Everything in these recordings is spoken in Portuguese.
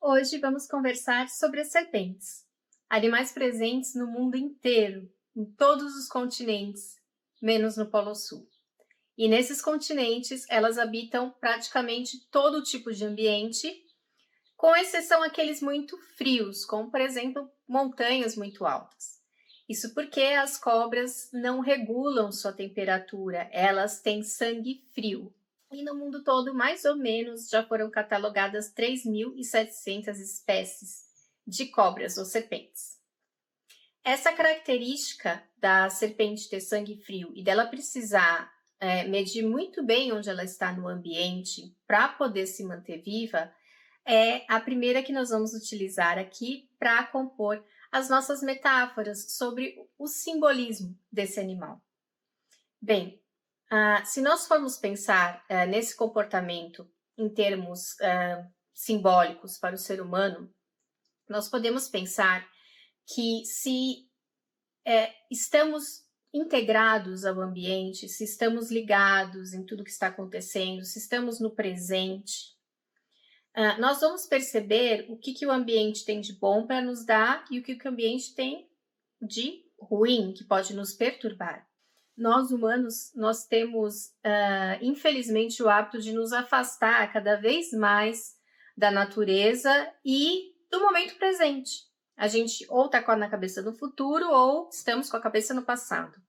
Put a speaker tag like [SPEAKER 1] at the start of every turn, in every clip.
[SPEAKER 1] Hoje vamos conversar sobre as serpentes, animais presentes no mundo inteiro, em todos os continentes, menos no Polo Sul. E nesses continentes, elas habitam praticamente todo tipo de ambiente, com exceção aqueles muito frios, como, por exemplo, montanhas muito altas. Isso porque as cobras não regulam sua temperatura, elas têm sangue frio. E no mundo todo, mais ou menos, já foram catalogadas 3.700 espécies de cobras ou serpentes. Essa característica da serpente ter sangue frio e dela precisar medir muito bem onde ela está no ambiente para poder se manter viva é a primeira que nós vamos utilizar aqui para compor as nossas metáforas sobre o simbolismo desse animal. Bem, se nós formos pensar nesse comportamento em termos simbólicos para o ser humano, nós podemos pensar que se estamos integrados ao ambiente, se estamos ligados em tudo que está acontecendo, se estamos no presente, nós vamos perceber o que o ambiente tem de bom para nos dar e o que o ambiente tem de ruim, que pode nos perturbar. Nós, humanos, nós temos, infelizmente, o hábito de nos afastar cada vez mais da natureza e do momento presente. A gente ou está na cabeça do futuro ou estamos com a cabeça no passado.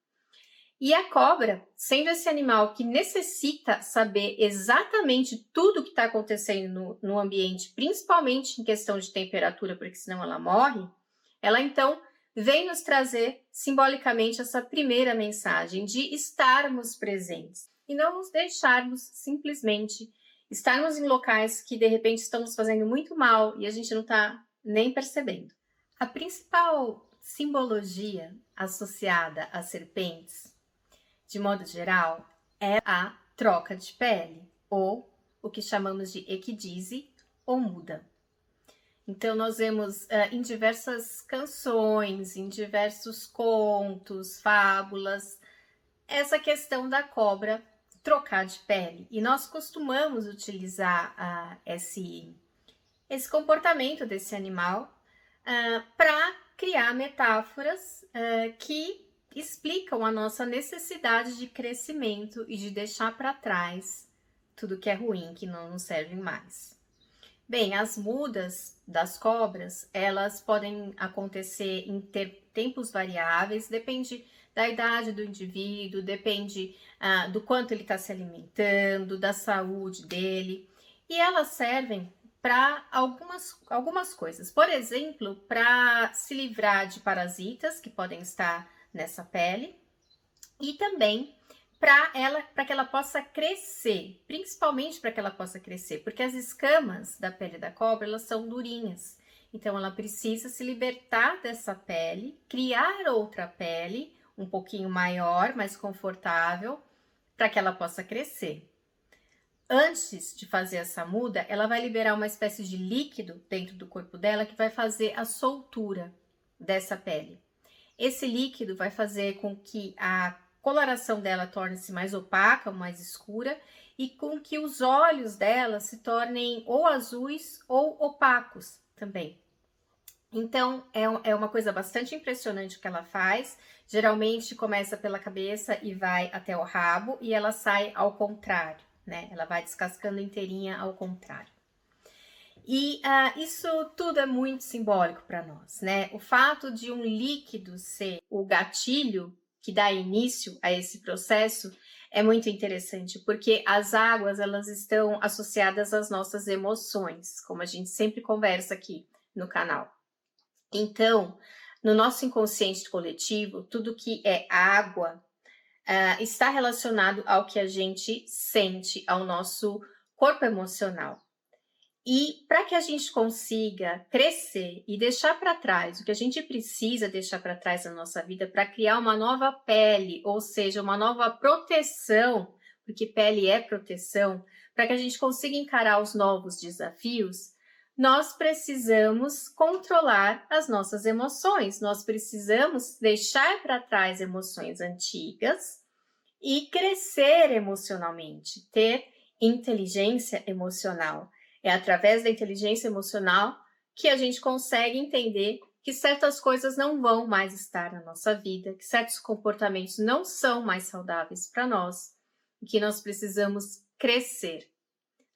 [SPEAKER 1] E a cobra, sendo esse animal que necessita saber exatamente tudo o que está acontecendo no ambiente, principalmente em questão de temperatura, porque senão ela morre, ela então vem nos trazer simbolicamente essa primeira mensagem de estarmos presentes e não nos deixarmos simplesmente estarmos em locais que de repente estão nos fazendo muito mal e a gente não está nem percebendo. A principal simbologia associada às serpentes, de modo geral, é a troca de pele, ou o que chamamos de equidise ou muda. Então, nós vemos em diversas canções, em diversos contos, fábulas, essa questão da cobra trocar de pele. E nós costumamos utilizar esse comportamento desse animal para criar metáforas que explicam a nossa necessidade de crescimento e de deixar para trás tudo que é ruim, que não nos serve mais. Bem, as mudas das cobras, elas podem acontecer em tempos variáveis, depende da idade do indivíduo, depende do quanto ele está se alimentando, da saúde dele, e elas servem para algumas coisas. Por exemplo, para se livrar de parasitas que podem estar nessa pele e também para que ela possa crescer, principalmente para que ela possa crescer, porque as escamas da pele da cobra, elas são durinhas. Então, ela precisa se libertar dessa pele, criar outra pele, um pouquinho maior, mais confortável, para que ela possa crescer. Antes de fazer essa muda, ela vai liberar uma espécie de líquido dentro do corpo dela que vai fazer a soltura dessa pele. Esse líquido vai fazer com que a coloração dela torne-se mais opaca, mais escura, e com que os olhos dela se tornem ou azuis ou opacos também. Então, é uma coisa bastante impressionante que ela faz. Geralmente começa pela cabeça e vai até o rabo, e ela sai ao contrário, né? Ela vai descascando inteirinha ao contrário. E isso tudo é muito simbólico para nós, né? O fato de um líquido ser o gatilho que dá início a esse processo é muito interessante, porque as águas, elas estão associadas às nossas emoções, como a gente sempre conversa aqui no canal. Então, no nosso inconsciente coletivo, tudo que é água está relacionado ao que a gente sente, ao nosso corpo emocional. E para que a gente consiga crescer e deixar para trás o que a gente precisa deixar para trás na nossa vida para criar uma nova pele, ou seja, uma nova proteção, porque pele é proteção, para que a gente consiga encarar os novos desafios, nós precisamos controlar as nossas emoções, nós precisamos deixar para trás emoções antigas e crescer emocionalmente, ter inteligência emocional. É através da inteligência emocional que a gente consegue entender que certas coisas não vão mais estar na nossa vida, que certos comportamentos não são mais saudáveis para nós e que nós precisamos crescer,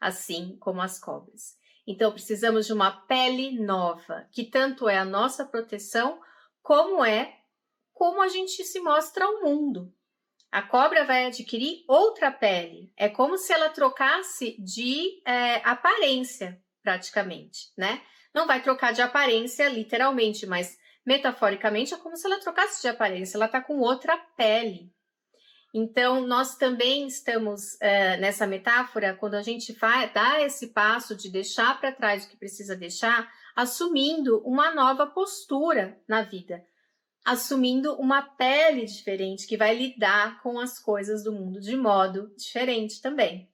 [SPEAKER 1] assim como as cobras. Então, precisamos de uma pele nova, que tanto é a nossa proteção, como a gente se mostra ao mundo. A cobra vai adquirir outra pele. É como se ela trocasse de aparência, praticamente, né? Não vai trocar de aparência literalmente, mas metaforicamente é como se ela trocasse de aparência. Ela está com outra pele. Então, nós também estamos nessa metáfora, quando a gente dá esse passo de deixar para trás o que precisa deixar, assumindo uma nova postura na vida, assumindo uma pele diferente que vai lidar com as coisas do mundo de modo diferente também.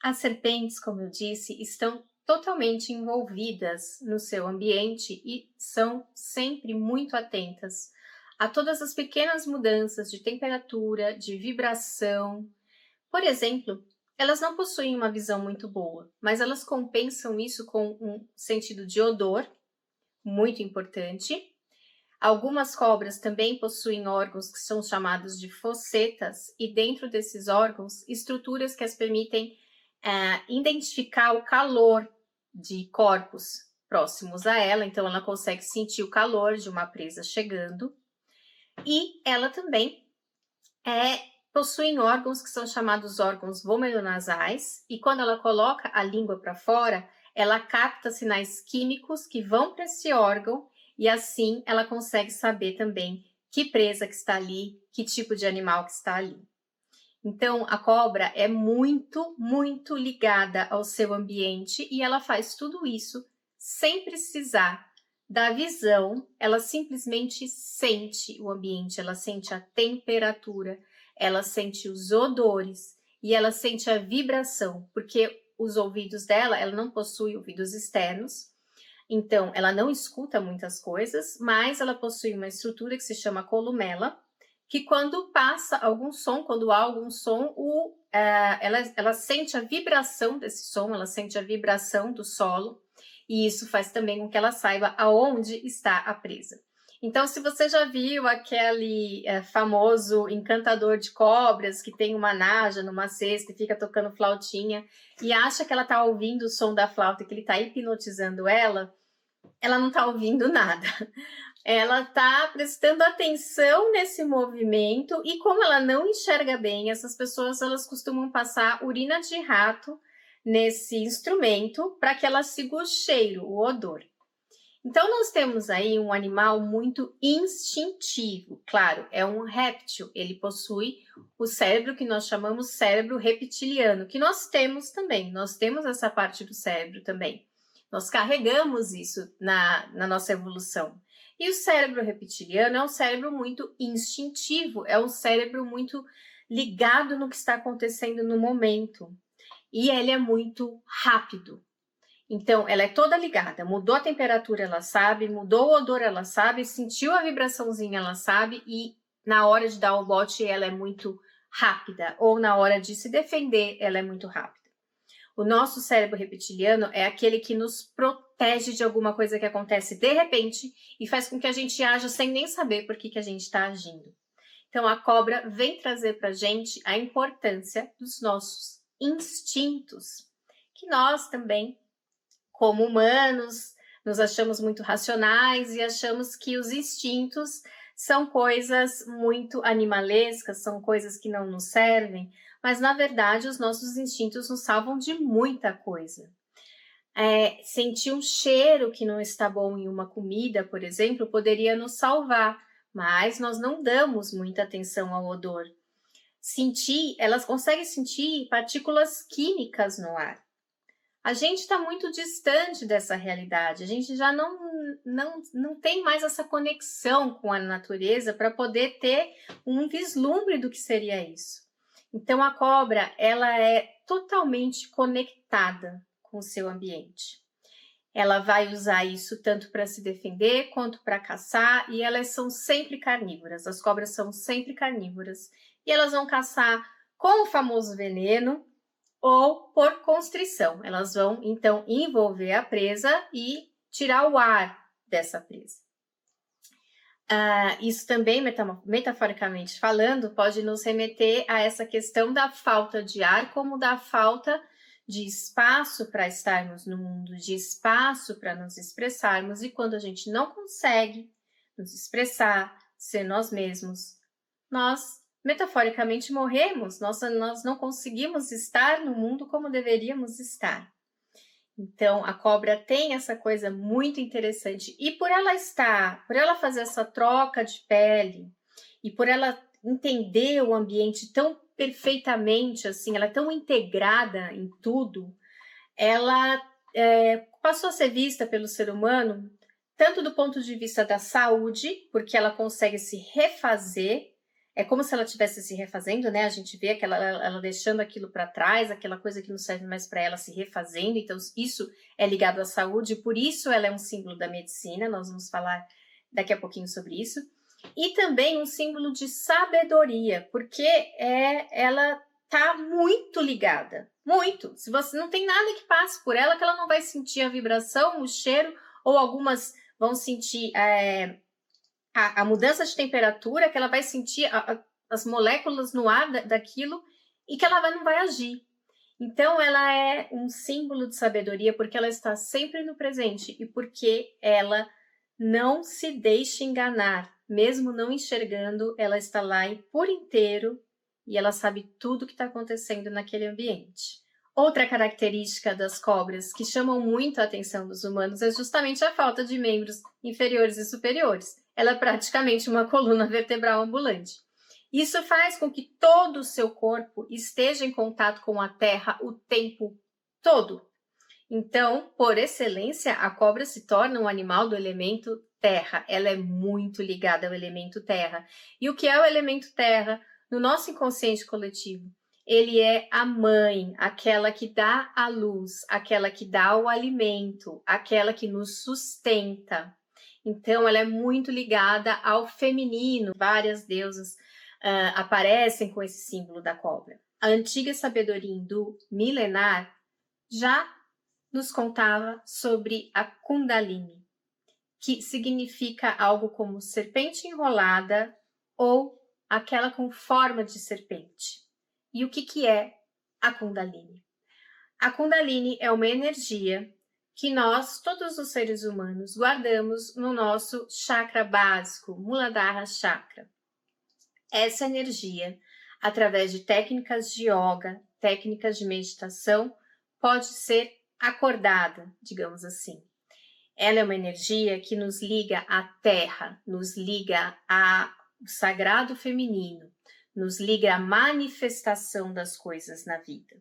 [SPEAKER 1] As serpentes, como eu disse, estão totalmente envolvidas no seu ambiente e são sempre muito atentas a todas as pequenas mudanças de temperatura, de vibração. Por exemplo, elas não possuem uma visão muito boa, mas elas compensam isso com um sentido de odor, muito importante. Algumas cobras também possuem órgãos que são chamados de fossetas, e dentro desses órgãos, estruturas que as permitem identificar o calor de corpos próximos a ela, então ela consegue sentir o calor de uma presa chegando. E ela também possui órgãos que são chamados órgãos vomeronasais, e quando ela coloca a língua para fora, ela capta sinais químicos que vão para esse órgão, e assim ela consegue saber também que presa que está ali, que tipo de animal que está ali. Então, a cobra é muito, muito ligada ao seu ambiente e ela faz tudo isso sem precisar da visão. Ela simplesmente sente o ambiente, ela sente a temperatura, ela sente os odores e ela sente a vibração, porque os ouvidos dela, ela não possui ouvidos externos, então ela não escuta muitas coisas, mas ela possui uma estrutura que se chama columela, que quando passa algum som, quando há algum som, ela sente a vibração desse som, ela sente a vibração do solo, e isso faz também com que ela saiba aonde está a presa. Então, se você já viu aquele famoso encantador de cobras que tem uma naja numa cesta e fica tocando flautinha e acha que ela está ouvindo o som da flauta e que ele está hipnotizando ela não está ouvindo nada. Ela está prestando atenção nesse movimento e como ela não enxerga bem, essas pessoas elas costumam passar urina de rato nesse instrumento para que ela siga o cheiro, o odor. Então, nós temos aí um animal muito instintivo. Claro, é um réptil, ele possui o cérebro que nós chamamos cérebro reptiliano, que nós temos também, nós temos essa parte do cérebro também. Nós carregamos isso na nossa evolução. E o cérebro reptiliano é um cérebro muito instintivo, é um cérebro muito ligado no que está acontecendo no momento. E ele é muito rápido. Então, ela é toda ligada. Mudou a temperatura, ela sabe. Mudou o odor, ela sabe. Sentiu a vibraçãozinha, ela sabe. E na hora de dar o bote, ela é muito rápida. Ou na hora de se defender, ela é muito rápida. O nosso cérebro reptiliano é aquele que nos protege de alguma coisa que acontece de repente e faz com que a gente haja sem nem saber por que a gente está agindo. Então, a cobra vem trazer para a gente a importância dos nossos instintos, que nós também, como humanos, nos achamos muito racionais e achamos que os instintos são coisas muito animalescas, são coisas que não nos servem, mas na verdade os nossos instintos nos salvam de muita coisa. Sentir um cheiro que não está bom em uma comida, por exemplo, poderia nos salvar, mas nós não damos muita atenção ao odor. Elas conseguem sentir partículas químicas no ar. A gente está muito distante dessa realidade, a gente já não tem mais essa conexão com a natureza para poder ter um vislumbre do que seria isso. Então, a cobra, ela é totalmente conectada com o seu ambiente. Ela vai usar isso tanto para se defender quanto para caçar, e elas são sempre carnívoras. As cobras são sempre carnívoras. E elas vão caçar com o famoso veneno ou por constrição. Elas vão, então, envolver a presa e tirar o ar dessa presa. Isso também, metaforicamente falando, pode nos remeter a essa questão da falta de ar, como da falta de espaço para estarmos no mundo, de espaço para nos expressarmos, e quando a gente não consegue nos expressar, ser nós mesmos, nós metaforicamente morremos, nós não conseguimos estar no mundo como deveríamos estar. Então, a cobra tem essa coisa muito interessante. E por ela fazer essa troca de pele, e por ela entender o ambiente tão perfeitamente, assim, ela é tão integrada em tudo, ela passou a ser vista pelo ser humano, tanto do ponto de vista da saúde, porque ela consegue se refazer, é como se ela estivesse se refazendo, né? A gente vê ela deixando aquilo para trás, aquela coisa que não serve mais para ela se refazendo. Então, isso é ligado à saúde, por isso ela é um símbolo da medicina. Nós vamos falar daqui a pouquinho sobre isso. E também um símbolo de sabedoria, porque ela está muito ligada, muito. Se você não tem nada que passe por ela, que ela não vai sentir a vibração, o cheiro, ou algumas vão sentir a mudança de temperatura, que ela vai sentir as moléculas no ar daquilo e que ela não vai agir. Então, ela é um símbolo de sabedoria porque ela está sempre no presente e porque ela não se deixa enganar. Mesmo não enxergando, ela está lá e por inteiro e ela sabe tudo o que está acontecendo naquele ambiente. Outra característica das cobras que chamam muito a atenção dos humanos é justamente a falta de membros inferiores e superiores. Ela é praticamente uma coluna vertebral ambulante. Isso faz com que todo o seu corpo esteja em contato com a terra o tempo todo. Então, por excelência, a cobra se torna um animal do elemento terra. Ela é muito ligada ao elemento terra. E o que é o elemento terra? No nosso inconsciente coletivo, ele é a mãe, aquela que dá a luz, aquela que dá o alimento, aquela que nos sustenta. Então, ela é muito ligada ao feminino. Várias deusas aparecem com esse símbolo da cobra. A antiga sabedoria hindu milenar já nos contava sobre a Kundalini, que significa algo como serpente enrolada ou aquela com forma de serpente. E o que é a Kundalini? A Kundalini é uma energia que nós, todos os seres humanos, guardamos no nosso chakra básico, Muladhara Chakra. Essa energia, através de técnicas de yoga, técnicas de meditação, pode ser acordada, digamos assim. Ela é uma energia que nos liga à terra, nos liga ao sagrado feminino, nos liga à manifestação das coisas na vida.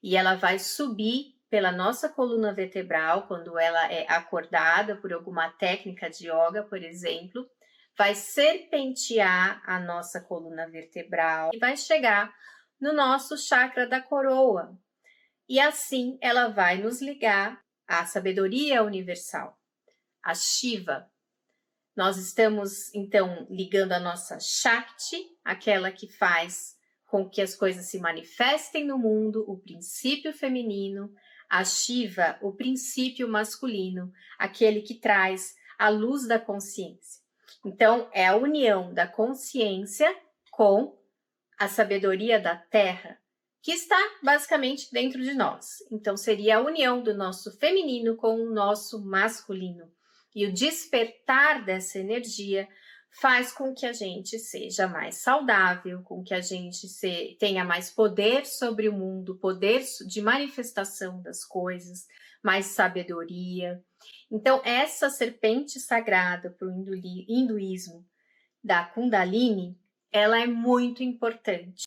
[SPEAKER 1] E ela vai subir pela nossa coluna vertebral, quando ela é acordada por alguma técnica de yoga, por exemplo, vai serpentear a nossa coluna vertebral e vai chegar no nosso chakra da coroa. E assim ela vai nos ligar à sabedoria universal, a Shiva. Nós estamos, então, ligando a nossa Shakti, aquela que faz com que as coisas se manifestem no mundo, o princípio feminino, a Shiva, o princípio masculino, aquele que traz a luz da consciência. Então, é a união da consciência com a sabedoria da terra, que está basicamente dentro de nós. Então, seria a união do nosso feminino com o nosso masculino. E o despertar dessa energia faz com que a gente seja mais saudável, com que a gente tenha mais poder sobre o mundo, poder de manifestação das coisas, mais sabedoria. Então, essa serpente sagrada para o hinduísmo da Kundalini, ela é muito importante.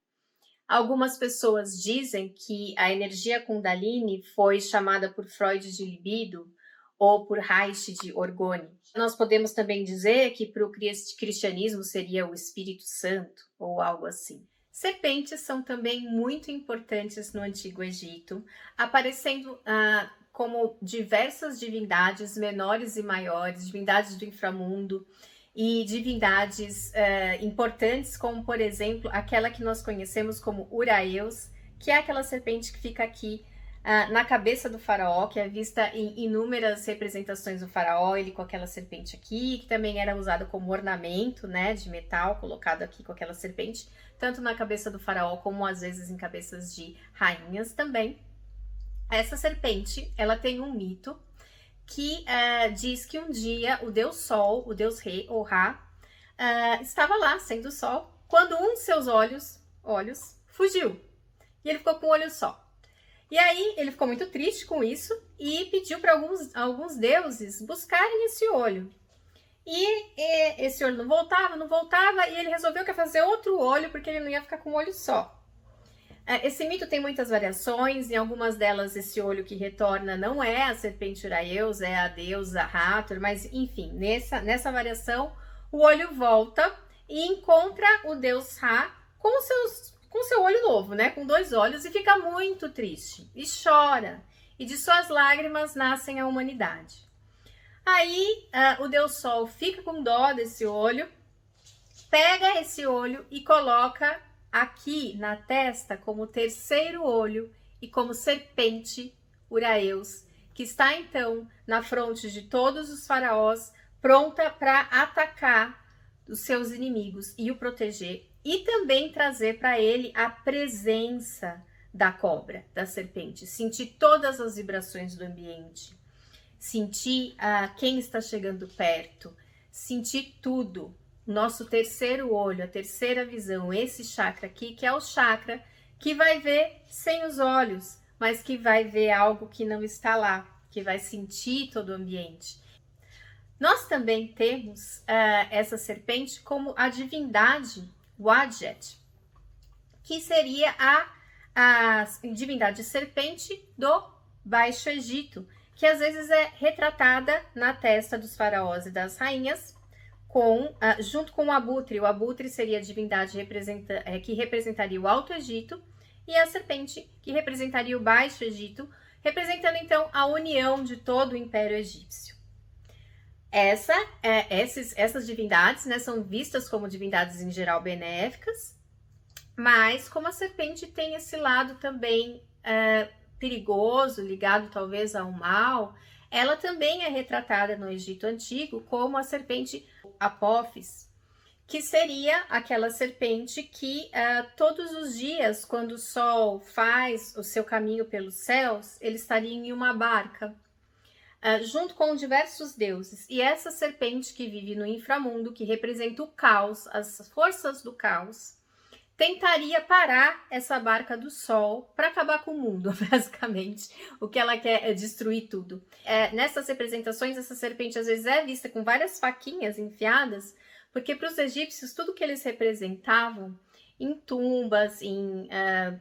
[SPEAKER 1] Algumas pessoas dizem que a energia Kundalini foi chamada por Freud de libido ou por Reich de orgone. Nós podemos também dizer que para o cristianismo seria o Espírito Santo ou algo assim. Serpentes são também muito importantes no Antigo Egito, aparecendo como diversas divindades menores e maiores, divindades do inframundo e divindades importantes, como por exemplo aquela que nós conhecemos como Uraeus, que é aquela serpente que fica aqui na cabeça do faraó, que é vista em inúmeras representações do faraó, ele com aquela serpente aqui, que também era usado como ornamento, né, de metal, colocado aqui com aquela serpente, tanto na cabeça do faraó como às vezes em cabeças de rainhas também. Essa serpente, ela tem um mito que diz que um dia o deus Sol, o deus Re, ou Ra, estava lá, sendo Sol, quando um de seus olhos fugiu. E ele ficou com um olho só. E aí ele ficou muito triste com isso e pediu para alguns deuses buscarem esse olho. E esse olho não voltava, e ele resolveu que ia fazer outro olho, porque ele não ia ficar com um olho só. Esse mito tem muitas variações, em algumas delas esse olho que retorna não é a serpente Uraeus, é a deusa Hathor, mas enfim, nessa variação o olho volta e encontra o deus Ra com seu olho novo, né? Com 2 olhos, e fica muito triste e chora, e de suas lágrimas nascem a humanidade. Aí o deus Sol fica com dó desse olho, pega esse olho e coloca aqui na testa como 3º olho e como serpente Uraeus, que está então na fronte de todos os faraós, pronta para atacar os seus inimigos e o proteger, e também trazer para ele a presença da cobra, da serpente, sentir todas as vibrações do ambiente, sentir quem está chegando perto, sentir tudo. Nosso 3º olho, a 3ª visão, esse chakra aqui, que é o chakra que vai ver sem os olhos, mas que vai ver algo que não está lá, que vai sentir todo o ambiente. Nós também temos essa serpente como a divindade Wadjet, que seria a divindade serpente do Baixo Egito, que às vezes é retratada na testa dos faraós e das rainhas, junto com o abutre. O abutre seria a divindade que representaria o Alto Egito, e a serpente que representaria o Baixo Egito, representando então a união de todo o Império Egípcio. Essas divindades, né, são vistas como divindades em geral benéficas, mas como a serpente tem esse lado também perigoso, ligado talvez ao mal, ela também é retratada no Egito Antigo como a serpente Apófis, que seria aquela serpente que todos os dias, quando o Sol faz o seu caminho pelos céus, ele estaria em uma barca, junto com diversos deuses. E essa serpente que vive no inframundo, que representa o caos, as forças do caos, tentaria parar essa barca do Sol para acabar com o mundo, basicamente. O que ela quer é destruir tudo. Nessas representações, essa serpente às vezes é vista com várias faquinhas enfiadas, porque para os egípcios, tudo que eles representavam em tumbas, em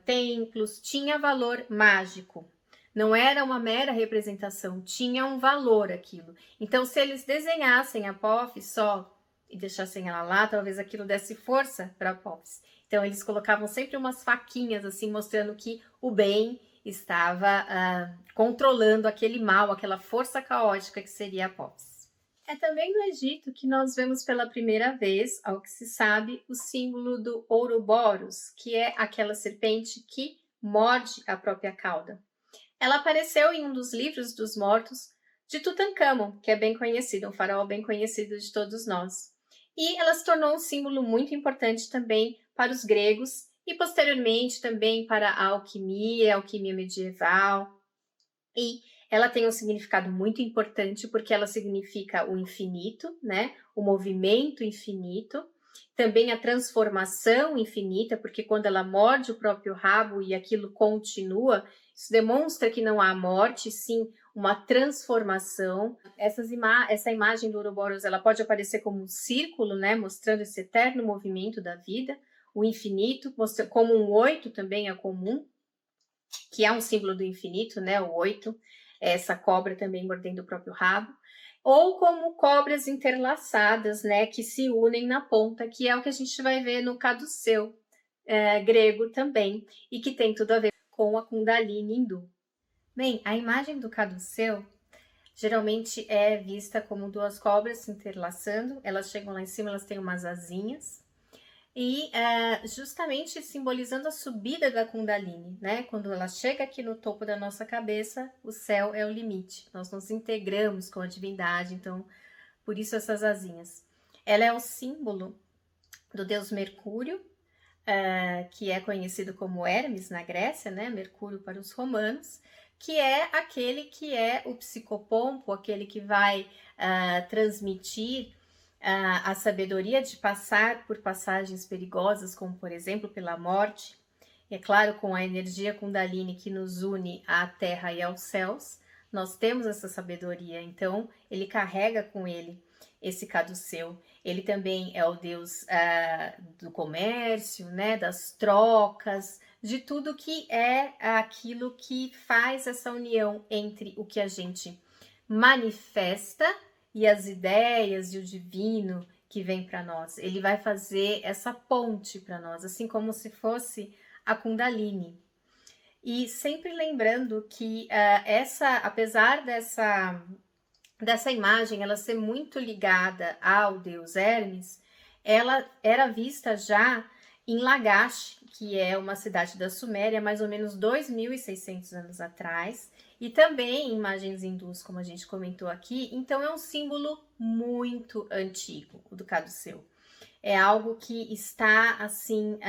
[SPEAKER 1] templos, tinha valor mágico. Não era uma mera representação, tinha um valor aquilo. Então, se eles desenhassem a Apófis só e deixassem ela lá, talvez aquilo desse força para a Apófis. Então, eles colocavam sempre umas faquinhas, assim, mostrando que o bem estava controlando aquele mal, aquela força caótica que seria a Apófis. É também no Egito que nós vemos pela primeira vez, ao que se sabe, o símbolo do Ouroboros, que é aquela serpente que morde a própria cauda. Ela apareceu em um dos livros dos mortos de Tutancâmon, que é bem conhecido, um faraó bem conhecido de todos nós. E ela se tornou um símbolo muito importante também para os gregos e posteriormente também para a alquimia medieval. E ela tem um significado muito importante porque ela significa o infinito, né? O movimento infinito. Também a transformação infinita, porque quando ela morde o próprio rabo e aquilo continua, isso demonstra que não há morte, sim uma transformação. Essa imagem do Ouroboros, ela pode aparecer como um círculo, né, mostrando esse eterno movimento da vida, o infinito, como um 8 também é comum, que é um símbolo do infinito, né, o 8, essa cobra também mordendo o próprio rabo, ou como cobras interlaçadas, né, que se unem na ponta, que é o que a gente vai ver no caduceu grego também, e que tem tudo a ver com a Kundalini hindu. Bem, a imagem do caduceu geralmente é vista como 2 cobras se interlaçando, elas chegam lá em cima, elas têm umas asinhas, e justamente simbolizando a subida da Kundalini, né? Quando ela chega aqui no topo da nossa cabeça, o céu é o limite. Nós nos integramos com a divindade, então, por isso essas asinhas. Ela é o símbolo do deus Mercúrio, que é conhecido como Hermes na Grécia, né? Mercúrio para os romanos, que é aquele que é o psicopompo, aquele que vai transmitir a sabedoria de passar por passagens perigosas, como por exemplo pela morte, e é claro, com a energia Kundalini que nos une à Terra e aos céus, nós temos essa sabedoria, então ele carrega com ele esse caduceu. Ele também é o deus do comércio, né, das trocas, de tudo que é aquilo que faz essa união entre o que a gente manifesta e as ideias e o divino que vem para nós. Ele vai fazer essa ponte para nós, assim como se fosse a Kundalini. E sempre lembrando que apesar dessa imagem ela ser muito ligada ao deus Hermes, ela era vista já em Lagash, que é uma cidade da Suméria, mais ou menos 2.600 anos atrás, e também em imagens hindus, como a gente comentou aqui. Então é um símbolo muito antigo, o do caduceu. É algo que está assim,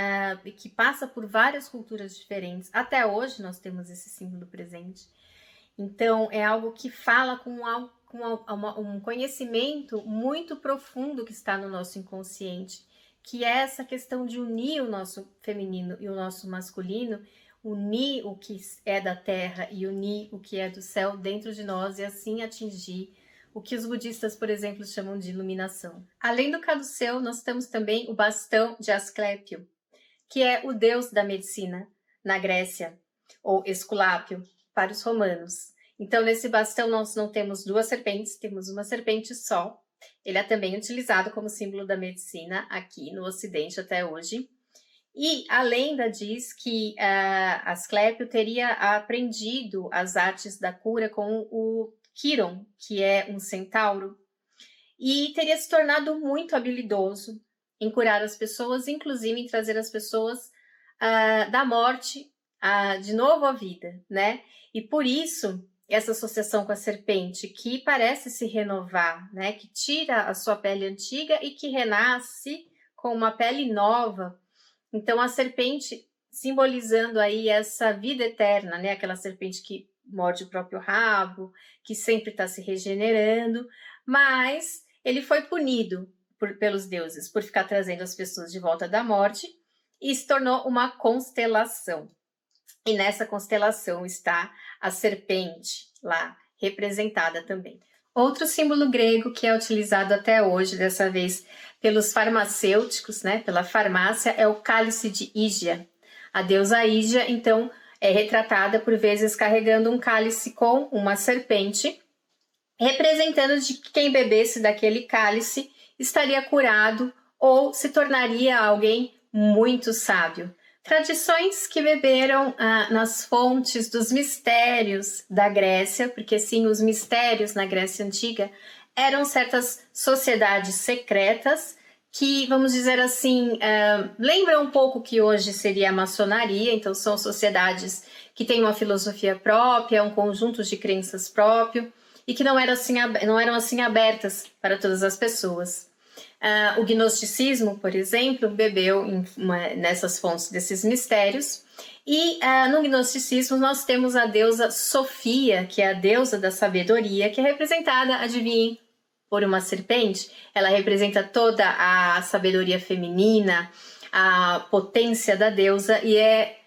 [SPEAKER 1] que passa por várias culturas diferentes. Até hoje nós temos esse símbolo presente. Então é algo que fala com um conhecimento muito profundo que está no nosso inconsciente, que é essa questão de unir o nosso feminino e o nosso masculino, unir o que é da terra e unir o que é do céu dentro de nós e assim atingir o que os budistas, por exemplo, chamam de iluminação. Além do caduceu, nós temos também o bastão de Asclépio, que é o deus da medicina na Grécia, ou Esculápio para os romanos. Então, nesse bastão nós não temos duas serpentes, temos uma serpente só. Ele é também utilizado como símbolo da medicina aqui no Ocidente até hoje. E a lenda diz que Asclépio teria aprendido as artes da cura com o Quiron, que é um centauro, e teria se tornado muito habilidoso em curar as pessoas, inclusive em trazer as pessoas da morte de novo à vida, né? E por isso essa associação com a serpente, que parece se renovar, né? Que tira a sua pele antiga e que renasce com uma pele nova. Então a serpente simbolizando aí essa vida eterna, né? Aquela serpente que morde o próprio rabo, que sempre está se regenerando, mas ele foi punido pelos deuses por ficar trazendo as pessoas de volta da morte e se tornou uma constelação. E nessa constelação está a serpente lá representada também. Outro símbolo grego que é utilizado até hoje, dessa vez pelos farmacêuticos, né, pela farmácia, é o cálice de Ígia. A deusa Ígia, então, é retratada por vezes carregando um cálice com uma serpente, representando de que quem bebesse daquele cálice estaria curado ou se tornaria alguém muito sábio. Tradições que beberam nas fontes dos mistérios da Grécia, porque sim, os mistérios na Grécia Antiga eram certas sociedades secretas que, vamos dizer assim, lembram um pouco que hoje seria a maçonaria. Então são sociedades que têm uma filosofia própria, um conjunto de crenças próprio e que não eram assim abertas para todas as pessoas. O gnosticismo, por exemplo, bebeu nessas fontes desses mistérios. E no gnosticismo nós temos a deusa Sofia, que é a deusa da sabedoria, que é representada, adivinhem, por uma serpente. Ela representa toda a sabedoria feminina, a potência da deusa e é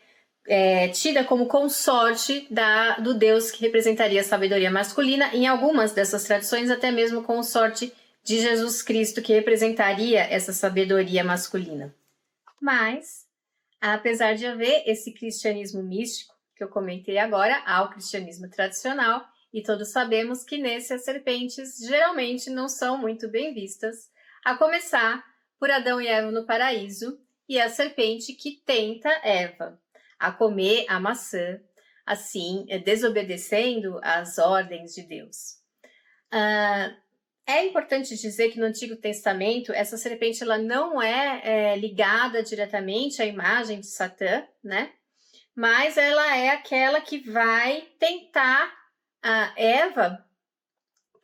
[SPEAKER 1] tida como consorte do deus que representaria a sabedoria masculina. Em algumas dessas tradições, até mesmo consorte de Jesus Cristo, que representaria essa sabedoria masculina. Mas, apesar de haver esse cristianismo místico que eu comentei agora, há o cristianismo tradicional, e todos sabemos que nesse as serpentes geralmente não são muito bem vistas, a começar por Adão e Eva no paraíso e a serpente que tenta Eva a comer a maçã, assim, desobedecendo às ordens de Deus. É importante dizer que no Antigo Testamento essa serpente ela não é ligada diretamente à imagem de Satã, né? Mas ela é aquela que vai tentar a Eva,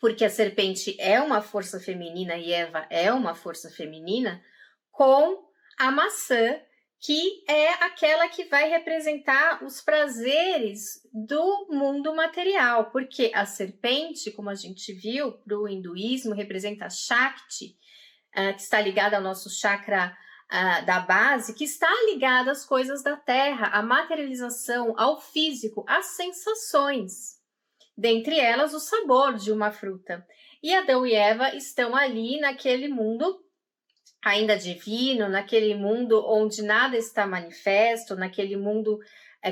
[SPEAKER 1] porque a serpente é uma força feminina e Eva é uma força feminina, com a maçã, que é aquela que vai representar os prazeres do mundo material, porque a serpente, como a gente viu, para o hinduísmo, representa Shakti, que está ligada ao nosso chakra da base, que está ligada às coisas da terra, à materialização, ao físico, às sensações. Dentre elas, o sabor de uma fruta. E Adão e Eva estão ali naquele mundo ainda divino, naquele mundo onde nada está manifesto, naquele mundo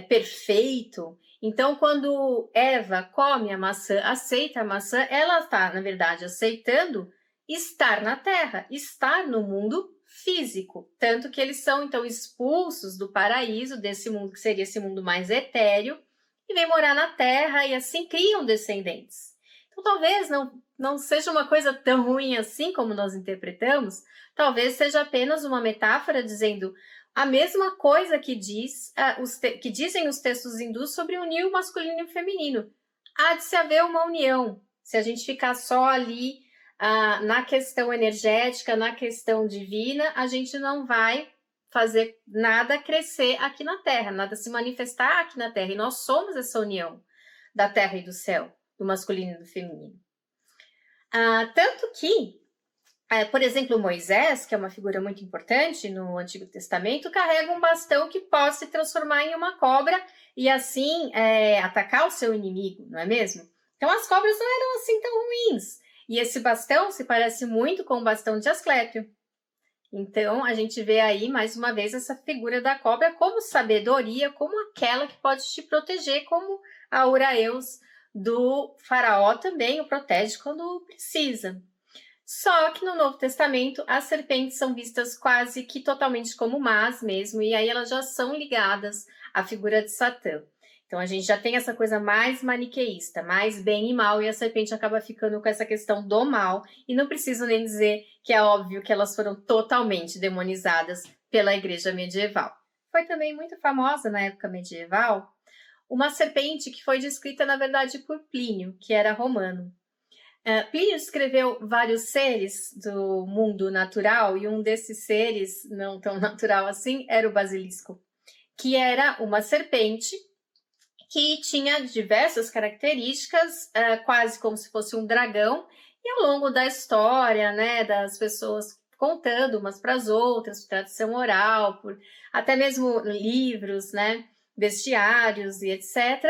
[SPEAKER 1] perfeito. Então, quando Eva come a maçã, aceita a maçã, ela está, na verdade, aceitando estar na Terra, estar no mundo físico. Tanto que eles são, então, expulsos do paraíso, desse mundo que seria esse mundo mais etéreo, e vêm morar na Terra e assim criam descendentes. Então, talvez não seja uma coisa tão ruim assim como nós interpretamos, talvez seja apenas uma metáfora dizendo a mesma coisa que que dizem os textos hindus sobre unir o masculino e o feminino. Há de se haver uma união. Se a gente ficar só ali na questão energética, na questão divina, a gente não vai fazer nada crescer aqui na Terra, nada se manifestar aqui na Terra. E nós somos essa união da Terra e do céu, do masculino e do feminino. Tanto que por exemplo, Moisés, que é uma figura muito importante no Antigo Testamento, carrega um bastão que pode se transformar em uma cobra e assim atacar o seu inimigo, não é mesmo? Então as cobras não eram assim tão ruins. E esse bastão se parece muito com o bastão de Asclépio. Então a gente vê aí mais uma vez essa figura da cobra como sabedoria, como aquela que pode te proteger, como a Uraeus do faraó também o protege quando precisa. Só que no Novo Testamento as serpentes são vistas quase que totalmente como más mesmo, e aí elas já são ligadas à figura de Satã. Então a gente já tem essa coisa mais maniqueísta, mais bem e mal, e a serpente acaba ficando com essa questão do mal, e não preciso nem dizer que é óbvio que elas foram totalmente demonizadas pela igreja medieval. Foi também muito famosa na época medieval uma serpente que foi descrita, na verdade, por Plínio, que era romano. Plínio escreveu vários seres do mundo natural e um desses seres, não tão natural assim, era o basilisco, que era uma serpente que tinha diversas características, quase como se fosse um dragão, e ao longo da história, né, das pessoas contando umas para as outras, por tradição oral, por até mesmo livros, né, bestiários e etc.,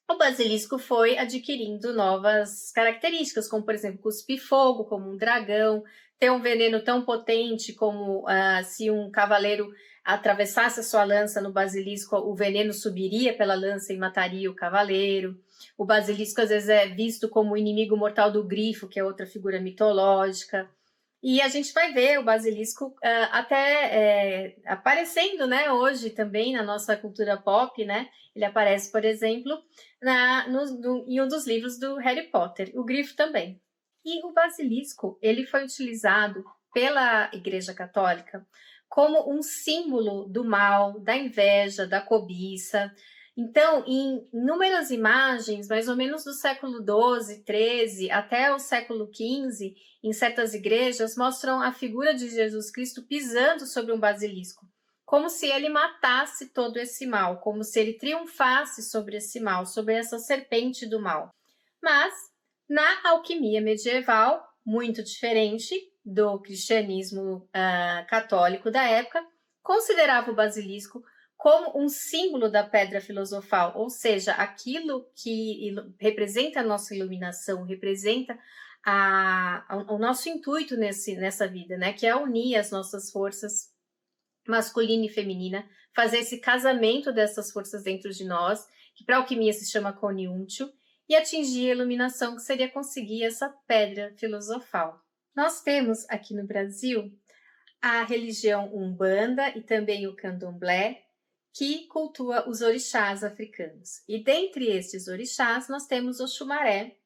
[SPEAKER 1] o basilisco foi adquirindo novas características, como, por exemplo, cuspir fogo, como um dragão, ter um veneno tão potente como se um cavaleiro atravessasse a sua lança no basilisco, o veneno subiria pela lança e mataria o cavaleiro. O basilisco, às vezes, é visto como o inimigo mortal do grifo, que é outra figura mitológica. E a gente vai ver o basilisco até aparecendo, né, hoje também na nossa cultura pop, né? Ele aparece, por exemplo, em um dos livros do Harry Potter, o grifo também. E o basilisco, ele foi utilizado pela Igreja Católica como um símbolo do mal, da inveja, da cobiça. Então, em inúmeras imagens, mais ou menos do século XII, XIII até o século XV, em certas igrejas, mostram a figura de Jesus Cristo pisando sobre um basilisco, como se ele matasse todo esse mal, como se ele triunfasse sobre esse mal, sobre essa serpente do mal. Mas, na alquimia medieval, muito diferente do cristianismo católico da época, considerava o basilisco como um símbolo da pedra filosofal, ou seja, aquilo que representa a nossa iluminação, representa o nosso intuito nessa vida, né? Que é unir as nossas forças masculina e feminina, fazer esse casamento dessas forças dentro de nós, que para a alquimia se chama coniúntio, e atingir a iluminação, que seria conseguir essa pedra filosofal. Nós temos aqui no Brasil a religião Umbanda e também o Candomblé, que cultua os orixás africanos. E dentre estes orixás, nós temos o Xumaré,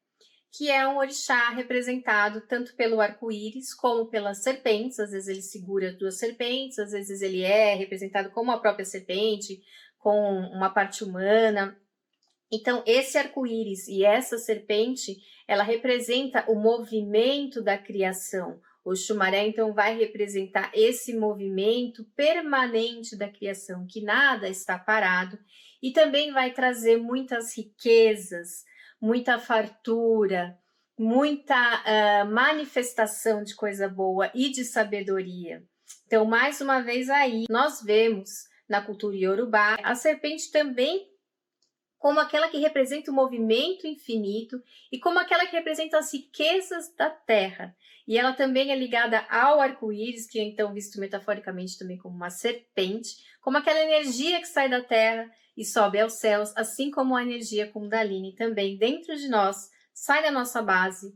[SPEAKER 1] que é um orixá representado tanto pelo arco-íris como pelas serpentes. Às vezes ele segura 2 serpentes, às vezes ele é representado como a própria serpente, com uma parte humana. Então, esse arco-íris e essa serpente, ela representa o movimento da criação. O Xumaré, então, vai representar esse movimento permanente da criação, que nada está parado, e também vai trazer muitas riquezas, muita fartura, muita manifestação de coisa boa e de sabedoria. Então, mais uma vez aí, nós vemos na cultura iorubá a serpente também como aquela que representa o movimento infinito e como aquela que representa as riquezas da terra. E ela também é ligada ao arco-íris, que é então visto metaforicamente também como uma serpente, como aquela energia que sai da terra e sobe aos céus, assim como a energia Kundalini também dentro de nós, sai da nossa base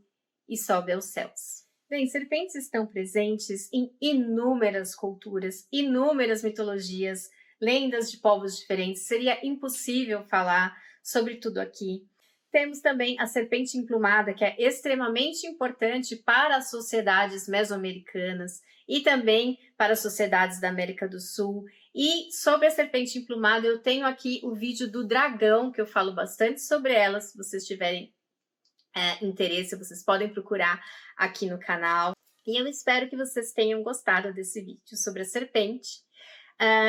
[SPEAKER 1] e sobe aos céus. Bem, serpentes estão presentes em inúmeras culturas, inúmeras mitologias, lendas de povos diferentes, seria impossível falar sobre tudo aqui. Temos também a serpente emplumada, que é extremamente importante para as sociedades mesoamericanas e também para as sociedades da América do Sul. E sobre a serpente emplumada, eu tenho aqui o vídeo do dragão, que eu falo bastante sobre ela, se vocês tiverem interesse, vocês podem procurar aqui no canal. E eu espero que vocês tenham gostado desse vídeo sobre a serpente.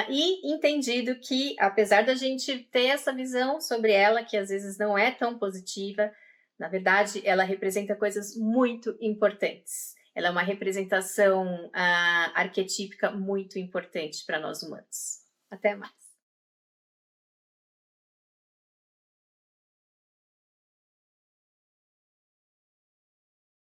[SPEAKER 1] E entendido que, apesar da gente ter essa visão sobre ela, que às vezes não é tão positiva, na verdade, ela representa coisas muito importantes. Ela é uma representação arquetípica muito importante para nós humanos. Até mais!